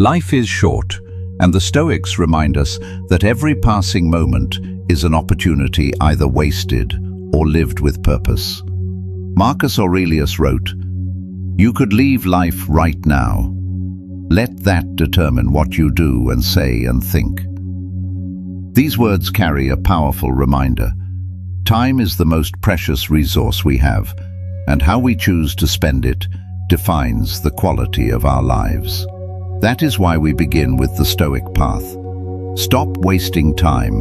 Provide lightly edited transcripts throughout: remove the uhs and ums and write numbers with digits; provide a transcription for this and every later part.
Life is short, and the Stoics remind us that every passing moment is an opportunity either wasted or lived with purpose. Marcus Aurelius wrote, "You could leave life right now. Let that determine what you do and say and think." These words carry a powerful reminder. Time is the most precious resource we have, and how we choose to spend it defines the quality of our lives. That is why we begin with the Stoic path. Stop wasting time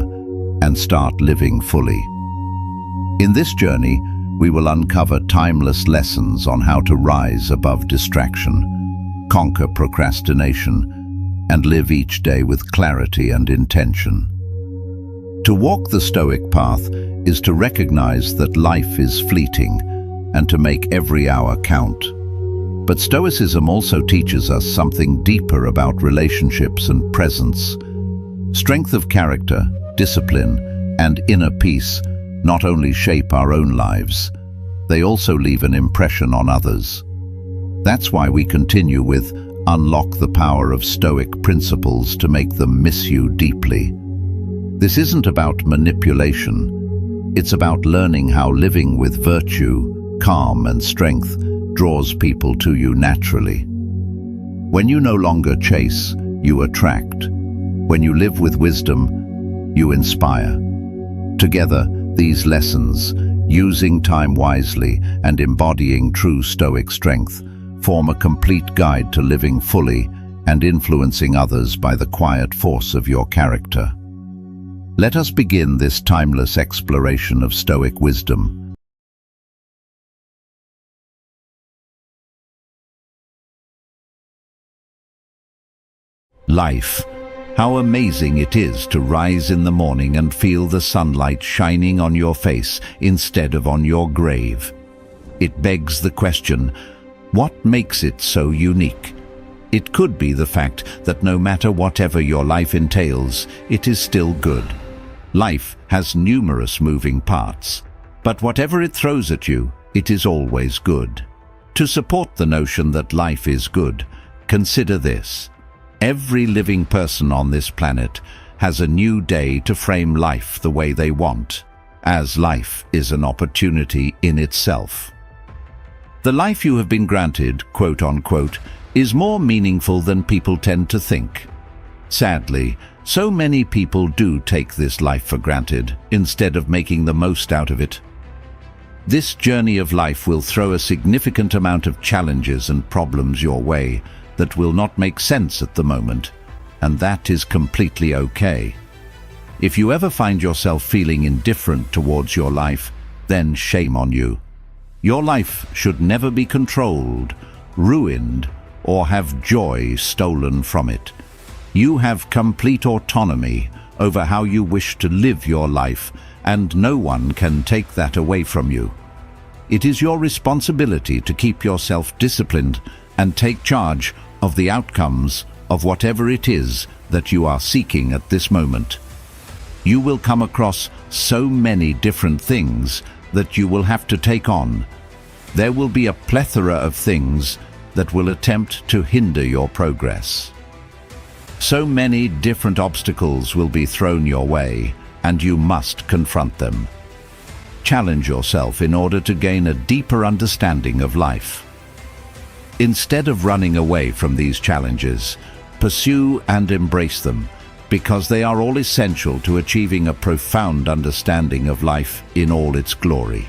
and start living fully. In this journey, we will uncover timeless lessons on how to rise above distraction, conquer procrastination, and live each day with clarity and intention. To walk the Stoic path is to recognize that life is fleeting and to make every hour count. But Stoicism also teaches us something deeper about relationships and presence. Strength of character, discipline, and inner peace not only shape our own lives, they also leave an impression on others. That's why we continue with Unlock the Power of Stoic Principles to Make Them Miss You Deeply. This isn't about manipulation. It's about learning how living with virtue, calm, and strength draws people to you naturally. When you no longer chase, you attract. When you live with wisdom, you inspire. Together, these lessons, using time wisely and embodying true Stoic strength, form a complete guide to living fully and influencing others by the quiet force of your character. Let us begin this timeless exploration of Stoic wisdom. Life. How amazing it is to rise in the morning and feel the sunlight shining on your face instead of on your grave. It begs the question, what makes it so unique? It could be the fact that no matter whatever your life entails, it is still good. Life has numerous moving parts, but whatever it throws at you, it is always good. To support the notion that life is good, consider this. Every living person on this planet has a new day to frame life the way they want, as life is an opportunity in itself. The life you have been granted, quote-unquote, is more meaningful than people tend to think. Sadly, so many people do take this life for granted instead of making the most out of it. This journey of life will throw a significant amount of challenges and problems your way that will not make sense at the moment, and that is completely okay. If you ever find yourself feeling indifferent towards your life, then shame on you. Your life should never be controlled, ruined, or have joy stolen from it. You have complete autonomy over how you wish to live your life, and no one can take that away from you. It is your responsibility to keep yourself disciplined and take charge of the outcomes of whatever it is that you are seeking at this moment. You will come across so many different things that you will have to take on. There will be a plethora of things that will attempt to hinder your progress. So many different obstacles will be thrown your way, and you must confront them. Challenge yourself in order to gain a deeper understanding of life. Instead of running away from these challenges, pursue and embrace them, because they are all essential to achieving a profound understanding of life in all its glory.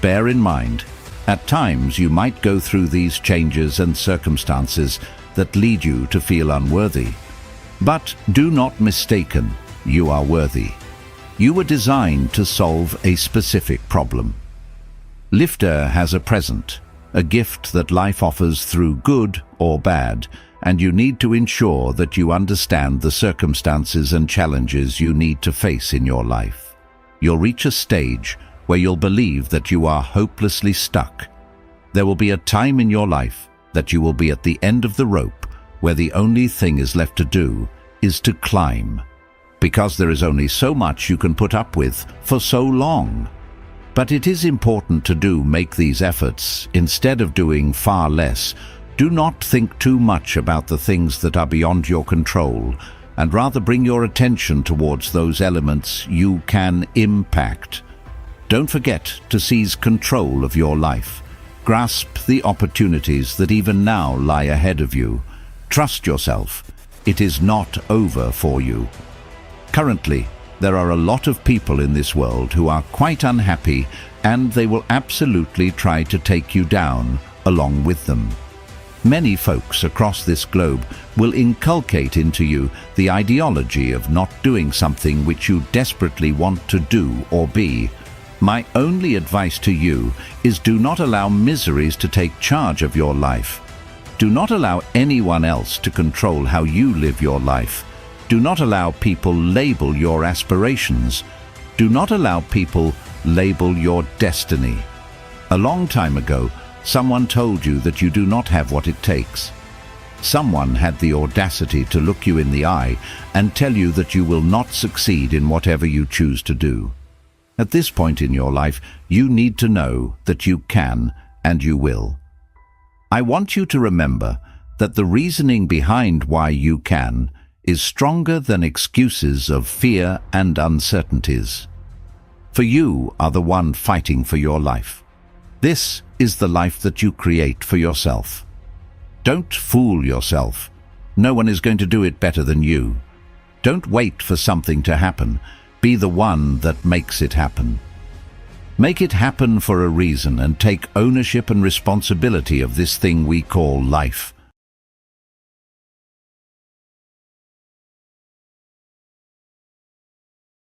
Bear in mind, at times you might go through these changes and circumstances that lead you to feel unworthy. But do not mistaken, you are worthy. You were designed to solve a specific problem. Lifter has a present, a gift that life offers through good or bad, and you need to ensure that you understand the circumstances and challenges you need to face in your life. You'll reach a stage where you'll believe that you are hopelessly stuck. There will be a time in your life that you will be at the end of the rope, where the only thing is left to do is to climb, because there is only so much you can put up with for so long. But it is important to make these efforts instead of doing far less, Do not think too much about the things that are beyond your control, and rather bring your attention towards those elements you can impact. Don't forget to seize control of your life. Grasp the opportunities that even now lie ahead of you. Trust yourself. It is not over for you. Currently, there are a lot of people in this world who are quite unhappy, and they will absolutely try to take you down along with them. Many folks across this globe will inculcate into you the ideology of not doing something which you desperately want to do or be. My only advice to you is do not allow miseries to take charge of your life. Do not allow anyone else to control how you live your life. Do not allow people label your aspirations. Do not allow people label your destiny. A long time ago, someone told you that you do not have what it takes. Someone had the audacity to look you in the eye and tell you that you will not succeed in whatever you choose to do. At this point in your life, you need to know that you can and you will. I want you to remember that the reasoning behind why you can is stronger than excuses of fear and uncertainties. For you are the one fighting for your life. This is the life that you create for yourself. Don't fool yourself. No one is going to do it better than you. Don't wait for something to happen. Be the one that makes it happen. Make it happen for a reason and take ownership and responsibility of this thing we call life.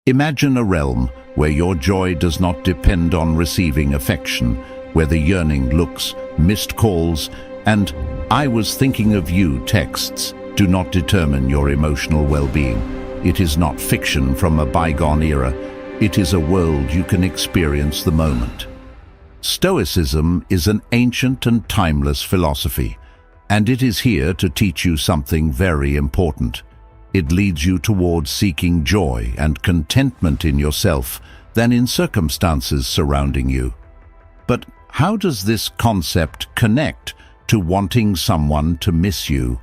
Imagine a realm where your joy does not depend on receiving affection, where the yearning looks, missed calls, and "I was thinking of you" texts do not determine your emotional well-being. It is not fiction from a bygone era. It is a world you can experience the moment. Stoicism is an ancient and timeless philosophy, and it is here to teach you something very important. It leads you towards seeking joy and contentment in yourself than in circumstances surrounding you. But how does this concept connect to wanting someone to miss you?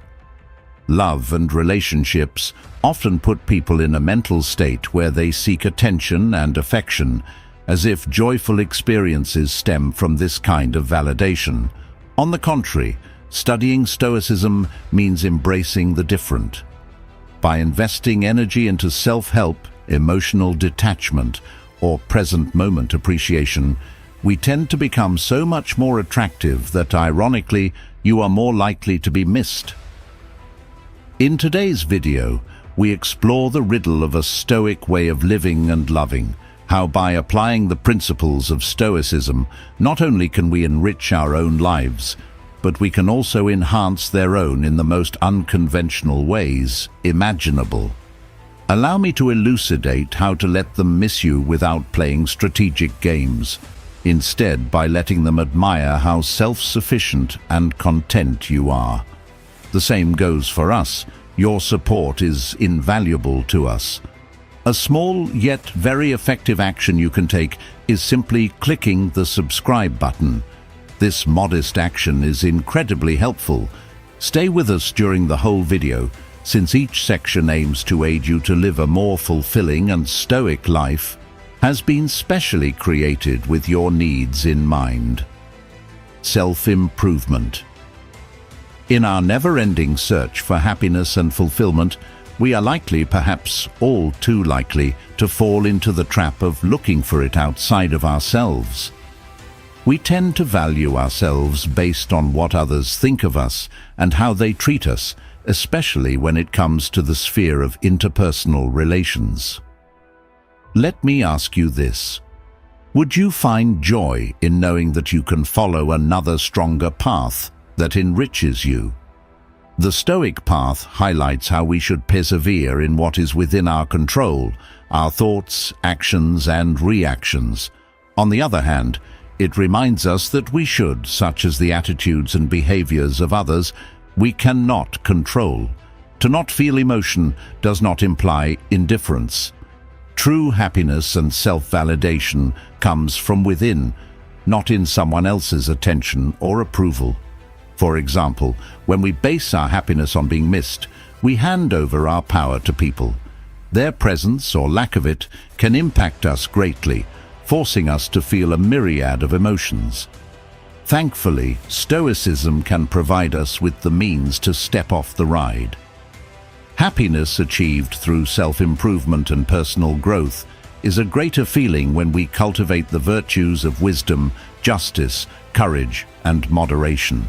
Love and relationships often put people in a mental state where they seek attention and affection, as if joyful experiences stem from this kind of validation. On the contrary, studying Stoicism means embracing the different. By investing energy into self-help, emotional detachment, or present moment appreciation, we tend to become so much more attractive that, ironically, you are more likely to be missed. In today's video, we explore the riddle of a Stoic way of living and loving, how by applying the principles of Stoicism, not only can we enrich our own lives, but we can also enhance their own in the most unconventional ways imaginable. Allow me to elucidate how to let them miss you without playing strategic games, instead by letting them admire how self-sufficient and content you are. The same goes for us. Your support is invaluable to us. A small yet very effective action you can take is simply clicking the subscribe button. This modest action is incredibly helpful. Stay with us during the whole video, since each section aims to aid you to live a more fulfilling and stoic life, has been specially created with your needs in mind. Self-improvement. In our never-ending search for happiness and fulfillment, we are likely, perhaps all too likely, to fall into the trap of looking for it outside of ourselves. We tend to value ourselves based on what others think of us and how they treat us, especially when it comes to the sphere of interpersonal relations. Let me ask you this. Would you find joy in knowing that you can follow another stronger path that enriches you? The Stoic path highlights how we should persevere in what is within our control, our thoughts, actions, and reactions. On the other hand, it reminds us that we should, such as the attitudes and behaviors of others, we cannot control. To not feel emotion does not imply indifference. True happiness and self-validation comes from within, not in someone else's attention or approval. For example, when we base our happiness on being missed, we hand over our power to people. Their presence or lack of it can impact us greatly, forcing us to feel a myriad of emotions. Thankfully, Stoicism can provide us with the means to step off the ride. Happiness achieved through self-improvement and personal growth is a greater feeling when we cultivate the virtues of wisdom, justice, courage, and moderation.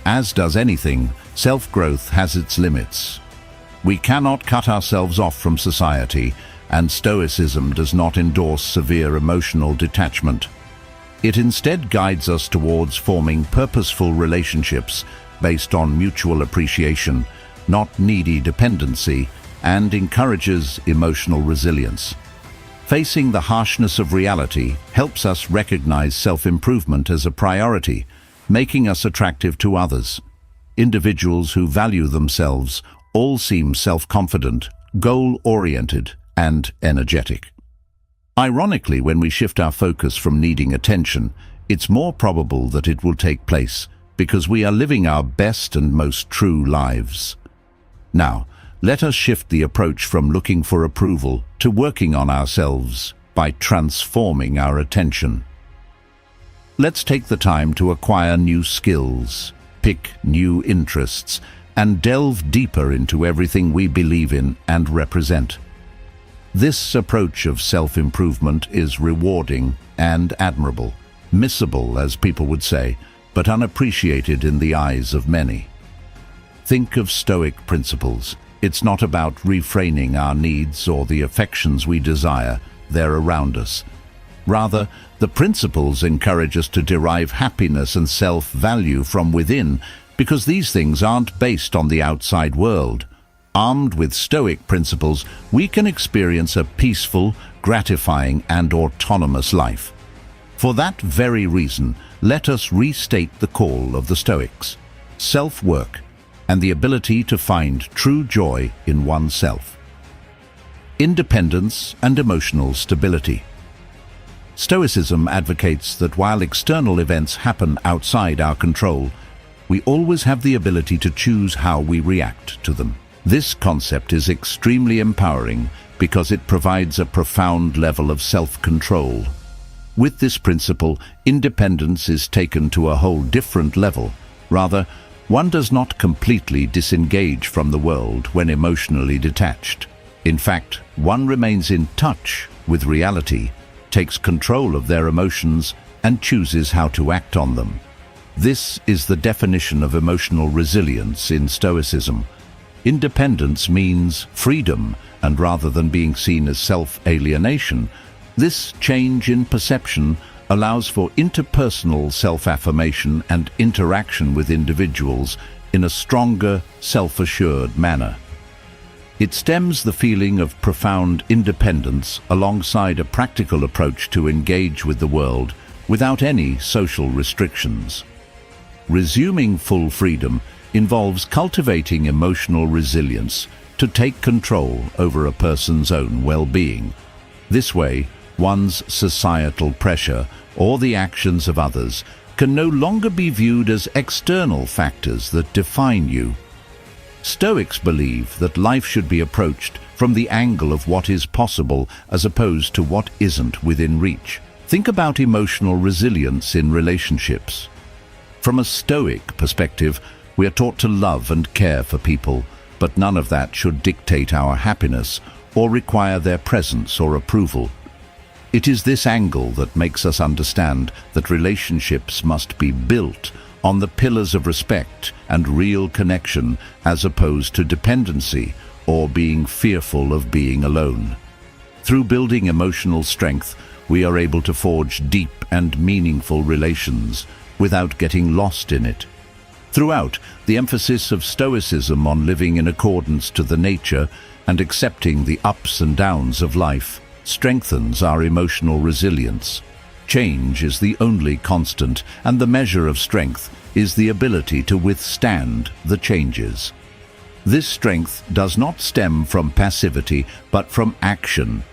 As does anything, self-growth has its limits. We cannot cut ourselves off from society, and Stoicism does not endorse severe emotional detachment. It instead guides us towards forming purposeful relationships based on mutual appreciation, not needy dependency, and encourages emotional resilience. Facing the harshness of reality helps us recognize self-improvement as a priority, making us attractive to others. Individuals who value themselves all seem self-confident, goal-oriented, and energetic. Ironically, when we shift our focus from needing attention, it's more probable that it will take place because we are living our best and most true lives. Now, let us shift the approach from looking for approval to working on ourselves by transforming our attention. Let's take the time to acquire new skills, pick new interests, and delve deeper into everything we believe in and represent. This approach of self-improvement is rewarding and admirable, missable, as people would say, but unappreciated in the eyes of many. Think of Stoic principles. It's not about refraining our needs or the affections we desire, they're around us. Rather, the principles encourage us to derive happiness and self-value from within, because these things aren't based on the outside world. Armed with Stoic principles, we can experience a peaceful, gratifying, and autonomous life. For that very reason, let us restate the call of the Stoics: self-work, and the ability to find true joy in oneself. Independence and emotional stability. Stoicism advocates that while external events happen outside our control, we always have the ability to choose how we react to them. This concept is extremely empowering because it provides a profound level of self-control. With this principle, independence is taken to a whole different level. Rather, one does not completely disengage from the world when emotionally detached. In fact, one remains in touch with reality, takes control of their emotions, and chooses how to act on them. This is the definition of emotional resilience in Stoicism. Independence means freedom, and rather than being seen as self-alienation, this change in perception allows for interpersonal self-affirmation and interaction with individuals in a stronger, self-assured manner. It stems the feeling of profound independence alongside a practical approach to engage with the world without any social restrictions. Resuming full freedom involves cultivating emotional resilience to take control over a person's own well-being. This way, one's societal pressure or the actions of others can no longer be viewed as external factors that define you. Stoics believe that life should be approached from the angle of what is possible as opposed to what isn't within reach. Think about emotional resilience in relationships. From a Stoic perspective, we are taught to love and care for people, but none of that should dictate our happiness or require their presence or approval. It is this angle that makes us understand that relationships must be built on the pillars of respect and real connection as opposed to dependency or being fearful of being alone. Through building emotional strength, we are able to forge deep and meaningful relations without getting lost in it. Throughout, the emphasis of Stoicism on living in accordance to the nature and accepting the ups and downs of life strengthens our emotional resilience. Change is the only constant, and the measure of strength is the ability to withstand the changes. This strength does not stem from passivity, but from action.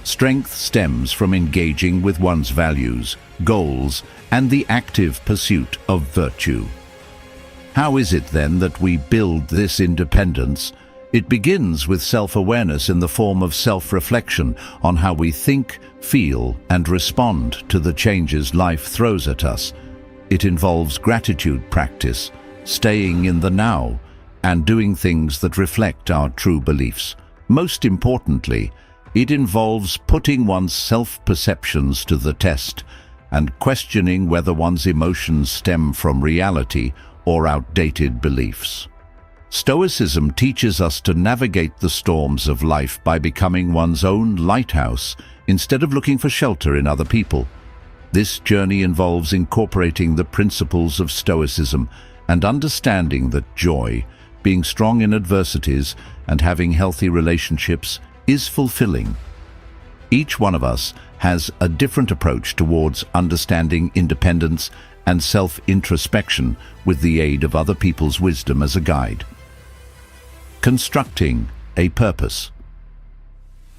Strength stems from engaging with one's values, goals, and the active pursuit of virtue. How is it then that we build this independence? It begins with self-awareness in the form of self-reflection on how we think, feel, and respond to the changes life throws at us. It involves gratitude practice, staying in the now, and doing things that reflect our true beliefs. Most importantly, it involves putting one's self-perceptions to the test and questioning whether one's emotions stem from reality or outdated beliefs. Stoicism teaches us to navigate the storms of life by becoming one's own lighthouse instead of looking for shelter in other people. This journey involves incorporating the principles of Stoicism and understanding that joy, being strong in adversities, and having healthy relationships is fulfilling. Each one of us has a different approach towards understanding independence and self-introspection with the aid of other people's wisdom as a guide. Constructing a purpose.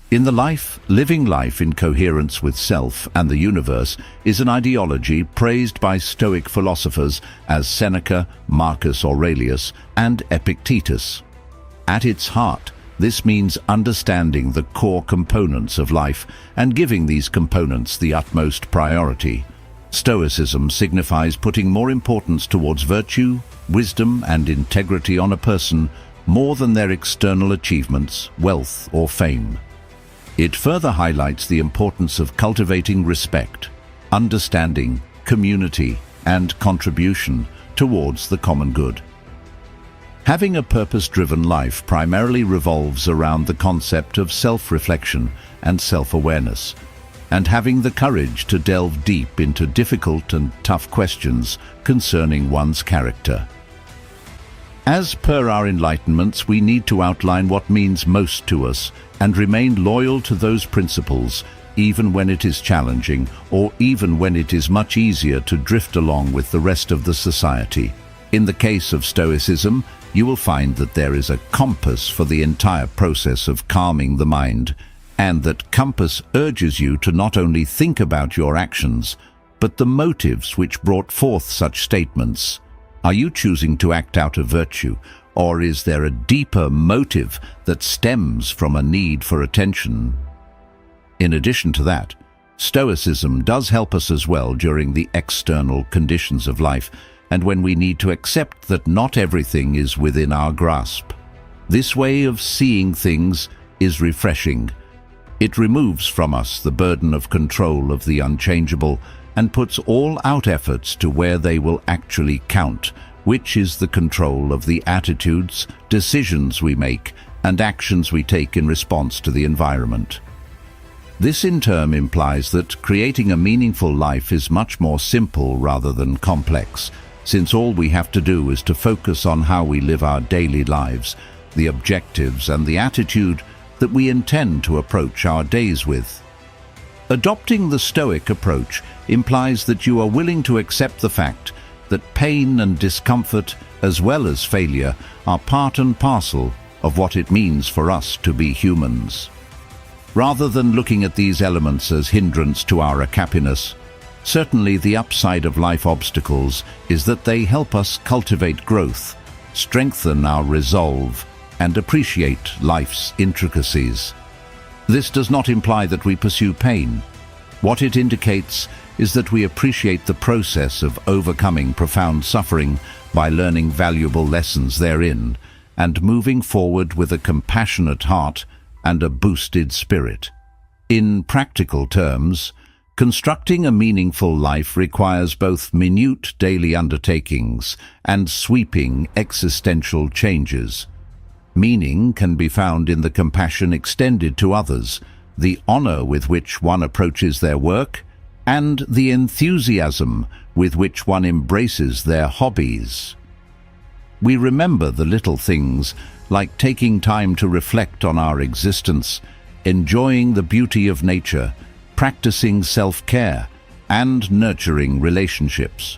In the life, living life in coherence with self and the universe is an ideology praised by Stoic philosophers as Seneca, Marcus Aurelius, and Epictetus. At its heart, this means understanding the core components of life and giving these components the utmost priority. Stoicism signifies putting more importance towards virtue, wisdom, and integrity on a person more than their external achievements, wealth, or fame. It further highlights the importance of cultivating respect, understanding, community, and contribution towards the common good. Having a purpose-driven life primarily revolves around the concept of self-reflection and self-awareness, and having the courage to delve deep into difficult and tough questions concerning one's character. As per our enlightenments, we need to outline what means most to us and remain loyal to those principles, even when it is challenging or even when it is much easier to drift along with the rest of the society. In the case of Stoicism, you will find that there is a compass for the entire process of calming the mind, and that compass urges you to not only think about your actions, but the motives which brought forth such statements. Are you choosing to act out of virtue, or is there a deeper motive that stems from a need for attention? In addition to that, Stoicism does help us as well during the external conditions of life, and when we need to accept that not everything is within our grasp. This way of seeing things is refreshing. It removes from us the burden of control of the unchangeable and puts all out efforts to where they will actually count, which is the control of the attitudes, decisions we make, and actions we take in response to the environment. This in turn implies that creating a meaningful life is much more simple rather than complex, since all we have to do is to focus on how we live our daily lives, the objectives and the attitude that we intend to approach our days with. Adopting the Stoic approach implies that you are willing to accept the fact that pain and discomfort, as well as failure, are part and parcel of what it means for us to be humans. Rather than looking at these elements as hindrance to our happiness, certainly the upside of life obstacles is that they help us cultivate growth, strengthen our resolve, and appreciate life's intricacies. This does not imply that we pursue pain. What it indicates is that we appreciate the process of overcoming profound suffering by learning valuable lessons therein and moving forward with a compassionate heart and a boosted spirit. In practical terms, constructing a meaningful life requires both minute daily undertakings and sweeping existential changes. Meaning can be found in the compassion extended to others, the honor with which one approaches their work, and the enthusiasm with which one embraces their hobbies. We remember the little things, like taking time to reflect on our existence, enjoying the beauty of nature, practicing self-care, and nurturing relationships.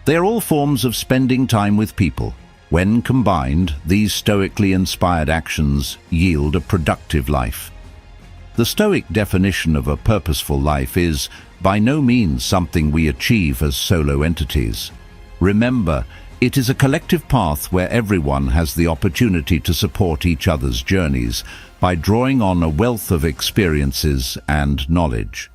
They are all forms of spending time with people. When combined, these stoically inspired actions yield a productive life. The Stoic definition of a purposeful life is by no means something we achieve as solo entities. Remember, It is a collective path where everyone has the opportunity to support each other's journeys by drawing on a wealth of experiences and knowledge.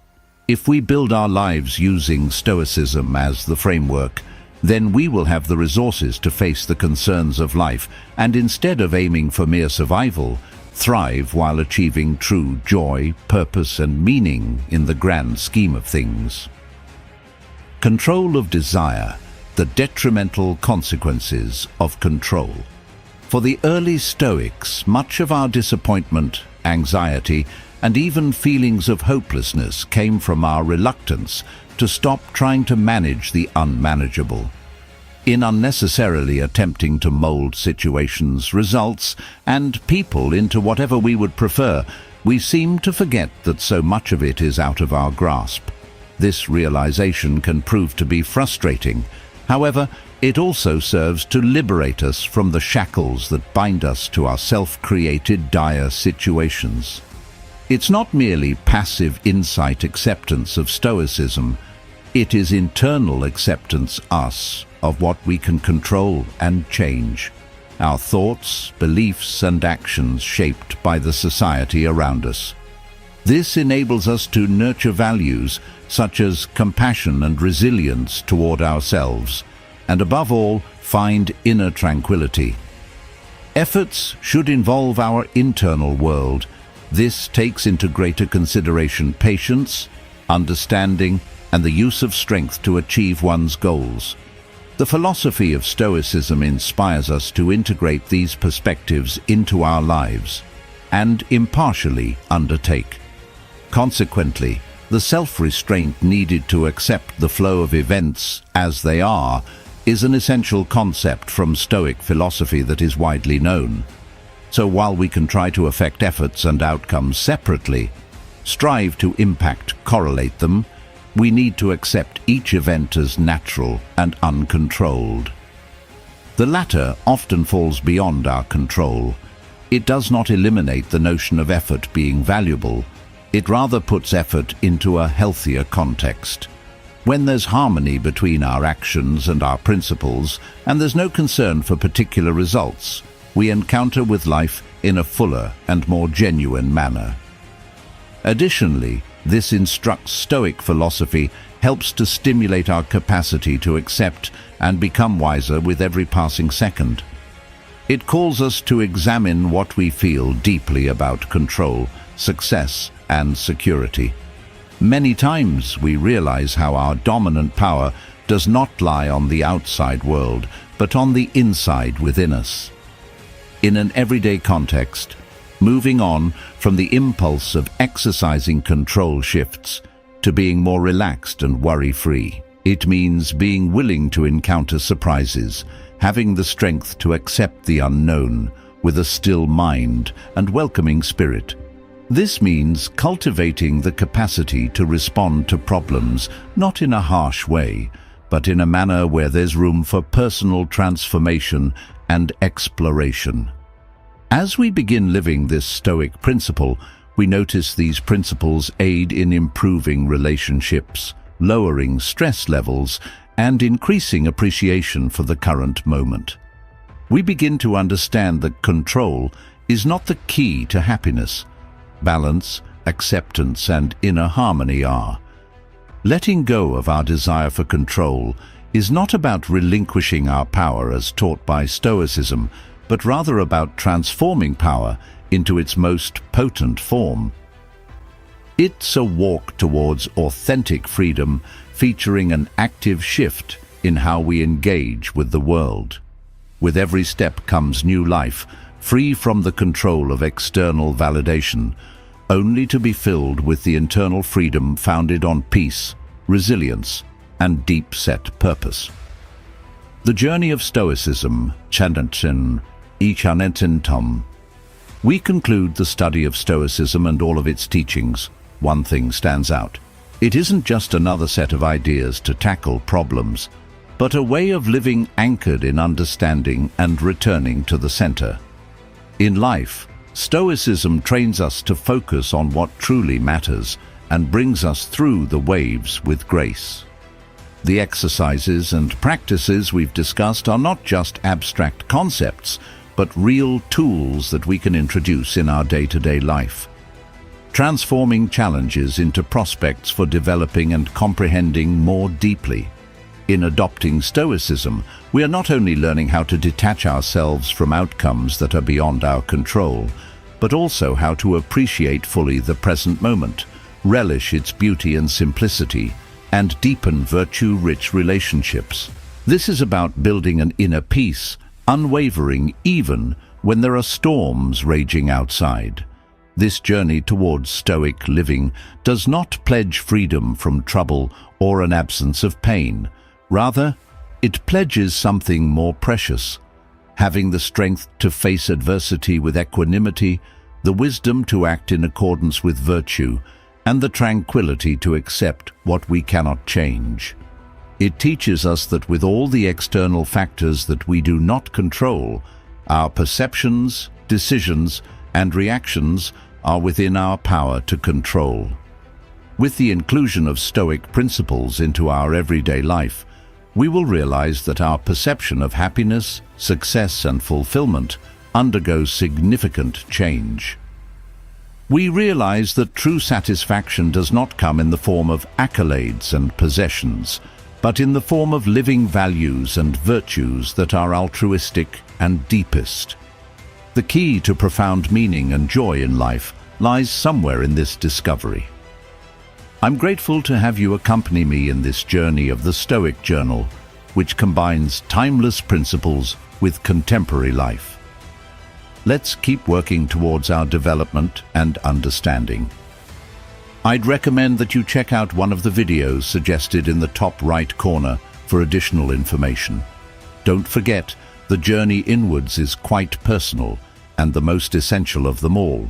If we build our lives using Stoicism as the framework, then we will have the resources to face the concerns of life and, instead of aiming for mere survival, thrive while achieving true joy, purpose and meaning in the grand scheme of things. Control of desire, the detrimental consequences of control. For the early Stoics, much of our disappointment, anxiety, and even feelings of hopelessness came from our reluctance to stop trying to manage the unmanageable. In unnecessarily attempting to mold situations, results, and people into whatever we would prefer, we seem to forget that so much of it is out of our grasp. This realization can prove to be frustrating. However, it also serves to liberate us from the shackles that bind us to our self-created dire situations. It's not merely passive insight acceptance of Stoicism, it is internal acceptance of what we can control and change. Our thoughts, beliefs and actions shaped by the society around us. This enables us to nurture values such as compassion and resilience toward ourselves, and above all, find inner tranquility. Efforts should involve our internal world. This takes into greater consideration patience, understanding, and the use of strength to achieve one's goals. The philosophy of Stoicism inspires us to integrate these perspectives into our lives and impartially undertake. Consequently, the self-restraint needed to accept the flow of events as they are is an essential concept from Stoic philosophy that is widely known. So while we can try to affect efforts and outcomes separately, strive to correlate them, we need to accept each event as natural and uncontrolled. The latter often falls beyond our control. It does not eliminate the notion of effort being valuable. It rather puts effort into a healthier context. When there's harmony between our actions and our principles, and there's no concern for particular results, we encounter with life in a fuller and more genuine manner. Additionally, this instructs Stoic philosophy helps to stimulate our capacity to accept and become wiser with every passing second. It calls us to examine what we feel deeply about control, success, and security. Many times we realize how our dominant power does not lie on the outside world, but on the inside within us. In an everyday context, moving on from the impulse of exercising control shifts to being more relaxed and worry-free. It means being willing to encounter surprises, having the strength to accept the unknown with a still mind and welcoming spirit. This means cultivating the capacity to respond to problems not in a harsh way, but in a manner where there's room for personal transformation and exploration. As we begin living this Stoic principle, we notice these principles aid in improving relationships, lowering stress levels, and increasing appreciation for the current moment. We begin to understand that control is not the key to happiness. Balance, acceptance, and inner harmony are. Letting go of our desire for control is not about relinquishing our power as taught by Stoicism, but rather about transforming power into its most potent form. It's a walk towards authentic freedom, featuring an active shift in how we engage with the world. With every step comes new life, free from the control of external validation, only to be filled with the internal freedom founded on peace, resilience, and deep-set purpose. The journey of Stoicism, Chanentin, Ichanentintum. We conclude the study of Stoicism and all of its teachings. One thing stands out. It isn't just another set of ideas to tackle problems, but a way of living anchored in understanding and returning to the center. In life, Stoicism trains us to focus on what truly matters and brings us through the waves with grace. The exercises and practices we've discussed are not just abstract concepts, but real tools that we can introduce in our day-to-day life, transforming challenges into prospects for developing and comprehending more deeply. In adopting Stoicism, we are not only learning how to detach ourselves from outcomes that are beyond our control, but also how to appreciate fully the present moment, relish its beauty and simplicity, and deepen virtue-rich relationships. This is about building an inner peace, unwavering even when there are storms raging outside. This journey towards Stoic living does not pledge freedom from trouble or an absence of pain. Rather, it pledges something more precious, having the strength to face adversity with equanimity, the wisdom to act in accordance with virtue, and the tranquility to accept what we cannot change. It teaches us that with all the external factors that we do not control, our perceptions, decisions, and reactions are within our power to control. With the inclusion of Stoic principles into our everyday life, we will realize that our perception of happiness, success, and fulfillment undergoes significant change. We realize that true satisfaction does not come in the form of accolades and possessions, but in the form of living values and virtues that are altruistic and deepest. The key to profound meaning and joy in life lies somewhere in this discovery. I'm grateful to have you accompany me in this journey of the Stoic Journal, which combines timeless principles with contemporary life. Let's keep working towards our development and understanding. I'd recommend that you check out one of the videos suggested in the top right corner for additional information. Don't forget, the journey inwards is quite personal and the most essential of them all.